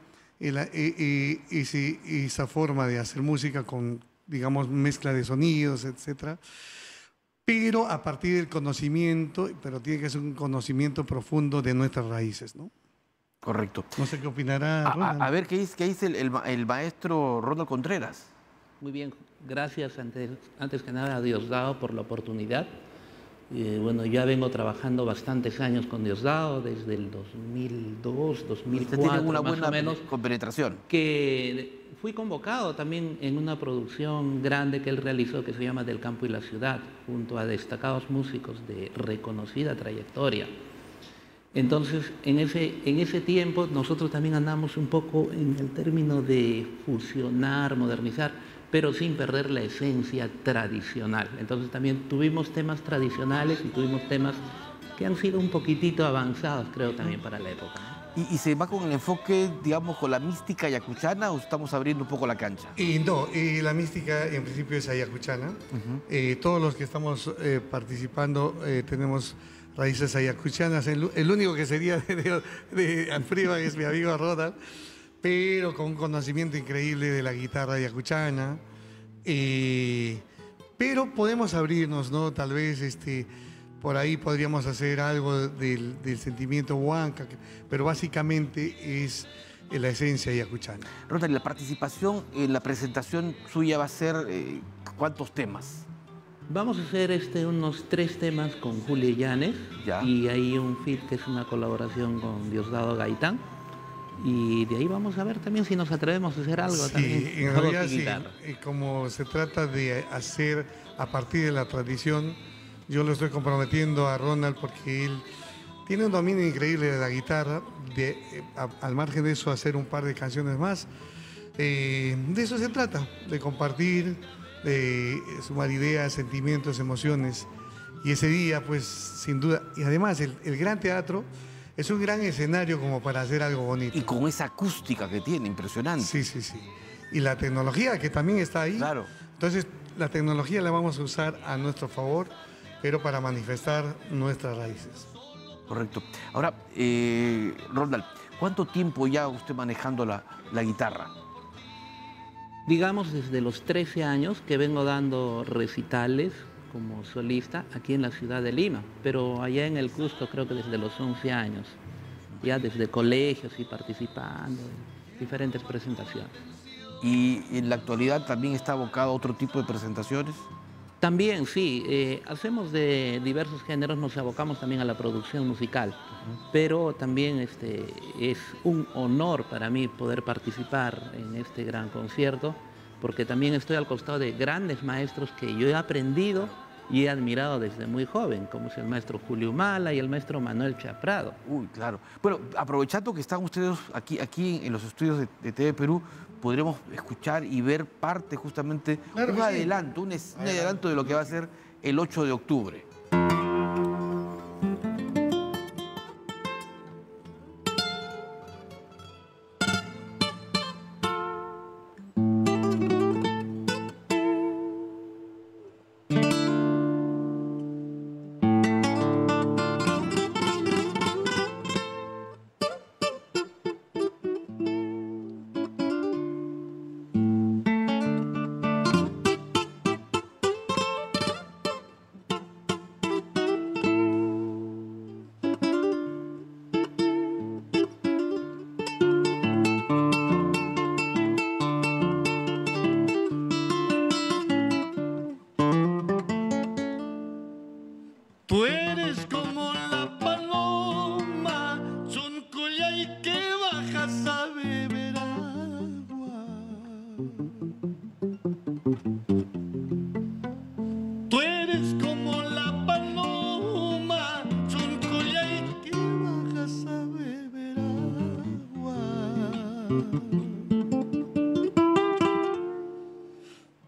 esa forma de hacer música con, digamos, mezcla de sonidos, etcétera. Pero a partir del conocimiento, pero tiene que ser un conocimiento profundo de nuestras raíces, ¿no? Correcto. No sé qué opinará Ronald. A ver, ¿qué dice el maestro Ronald Contreras? Muy bien, gracias antes que nada a Diosdado por la oportunidad. Bueno, ya vengo trabajando bastantes años con Diosdado, desde el 2002, 2004, tiene una más buena o menos. compenetración. Que fui convocado también en una producción grande que él realizó que se llama Del Campo y la Ciudad, junto a destacados músicos de reconocida trayectoria. Entonces, en ese tiempo nosotros también andamos un poco en el término de fusionar, modernizar, pero sin perder la esencia tradicional. Entonces también tuvimos temas tradicionales y tuvimos temas que han sido un poquitito avanzados, creo, también para la época, ¿no? ¿Y se va con el enfoque, digamos, con la mística ayacuchana o estamos abriendo un poco la cancha? No, la mística en principio es ayacuchana. Todos los que estamos participando tenemos raíces ayacuchanas. El único que sería de Anfriva es mi amigo Ronald, pero con un conocimiento increíble de la guitarra ayacuchana. Pero podemos abrirnos, ¿no? Tal vez por ahí podríamos hacer algo del sentimiento huanca, pero básicamente es la esencia ayacuchana. Ronald, la participación en la presentación suya va a ser ¿cuántos temas? Vamos a hacer unos 3 temas con Julio Llanes, y hay un feat que es una colaboración con Diosdado Gaitán. Y de ahí vamos a ver también si nos atrevemos a hacer algo. Sí, también. En realidad sí, como se trata de hacer a partir de la tradición, yo lo estoy comprometiendo a Ronald porque él tiene un dominio increíble de la guitarra, al margen de eso hacer un par de canciones más. De eso se trata, de compartir, de sumar ideas, sentimientos, emociones. Y ese día, pues, sin duda, y además el Gran Teatro es un gran escenario como para hacer algo bonito. Y con esa acústica que tiene, impresionante. Sí, sí, sí. Y la tecnología que también está ahí. Claro. Entonces, la tecnología la vamos a usar a nuestro favor, pero para manifestar nuestras raíces. Correcto. Ahora, Ronald, ¿cuánto tiempo ya usted manejando la guitarra? Digamos desde los 13 años que vengo dando recitales como solista aquí en la ciudad de Lima, pero allá en el Cusco creo que desde los 11 años, ya desde colegios y participando en diferentes presentaciones. ¿Y en la actualidad también está abocado a otro tipo de presentaciones? También, sí. Hacemos de diversos géneros, nos abocamos también a la producción musical, pero también es un honor para mí poder participar en este gran concierto, porque también estoy al costado de grandes maestros que yo he aprendido y he admirado desde muy joven, como es el maestro Julio Mala y el maestro Manuel Chaprado. Uy, claro. Bueno, aprovechando que están ustedes aquí en los estudios de TV Perú, podremos escuchar y ver parte justamente, claro, un adelanto, un adelanto de lo que va a ser el 8 de octubre.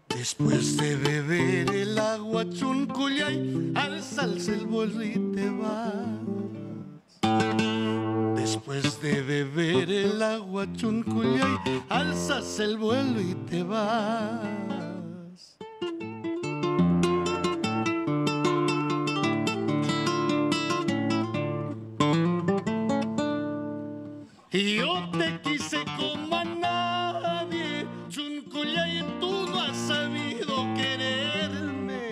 Después de beber el agua chuncullay, alzas el vuelo y te vas. Después de beber el agua chuncullay, alzas el vuelo y te vas. Y yo te quise como a nadie, chuncullay, tú no has sabido quererme.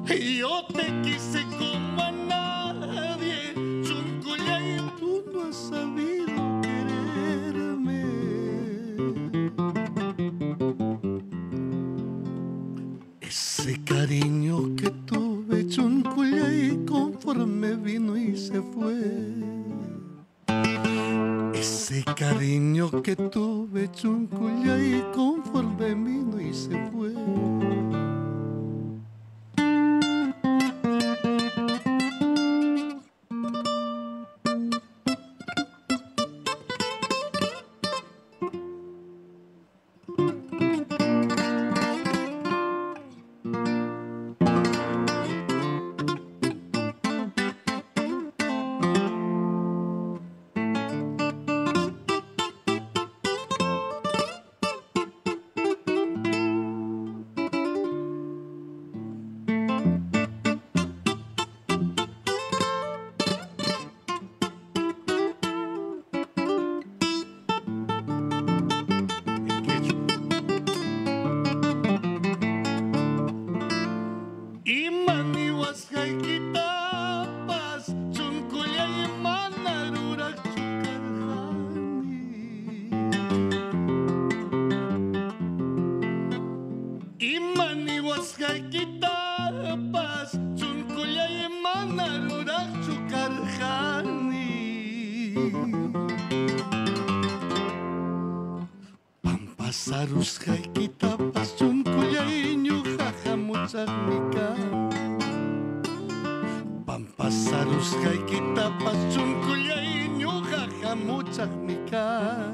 Y yo te quise como a nadie, chuncullay, tú no has sabido quererme. Ese cariño que tuve, chuncullay, conforme vino y se fue. Ese cariño que tuve, chuncullay, conforme vino y se fue. Sarusjay kitapas chuncullay ñujaja muchagnika. Pampas sarusjay kitapas chuncullay ñujaja muchagnika.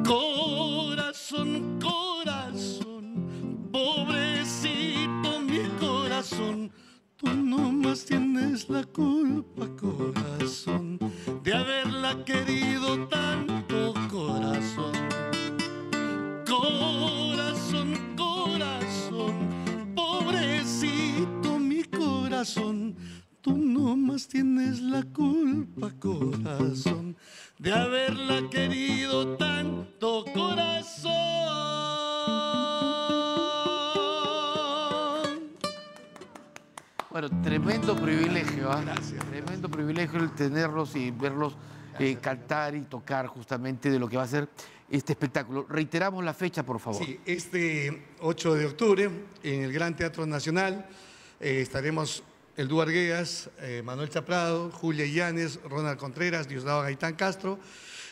Corazón, corazón, pobrecito mi corazón. Tú nomás tienes la culpa, corazón, de haberla querido tanto, corazón. Corazón, corazón, pobrecito mi corazón. Tú nomás tienes la culpa, corazón, de haberla querido tanto, corazón. Bueno, tremendo privilegio, ¿eh? Gracias. Tremendo privilegio el tenerlos y verlos cantar y tocar justamente de lo que va a ser este espectáculo. Reiteramos la fecha, por favor. Sí, este 8 de octubre en el Gran Teatro Nacional estaremos el dúo Arguedas, Manuel Chaprado, Julia Illanes, Ronald Contreras, Diosdado Gaitán Castro.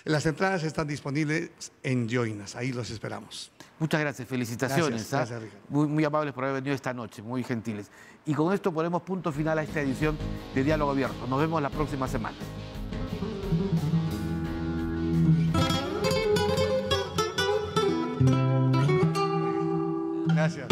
Las entradas están disponibles en Joinas, ahí los esperamos. Muchas gracias, felicitaciones. Gracias, Ricardo. Muy amables por haber venido esta noche, muy gentiles. Y con esto ponemos punto final a esta edición de Diálogo Abierto. Nos vemos la próxima semana. Gracias.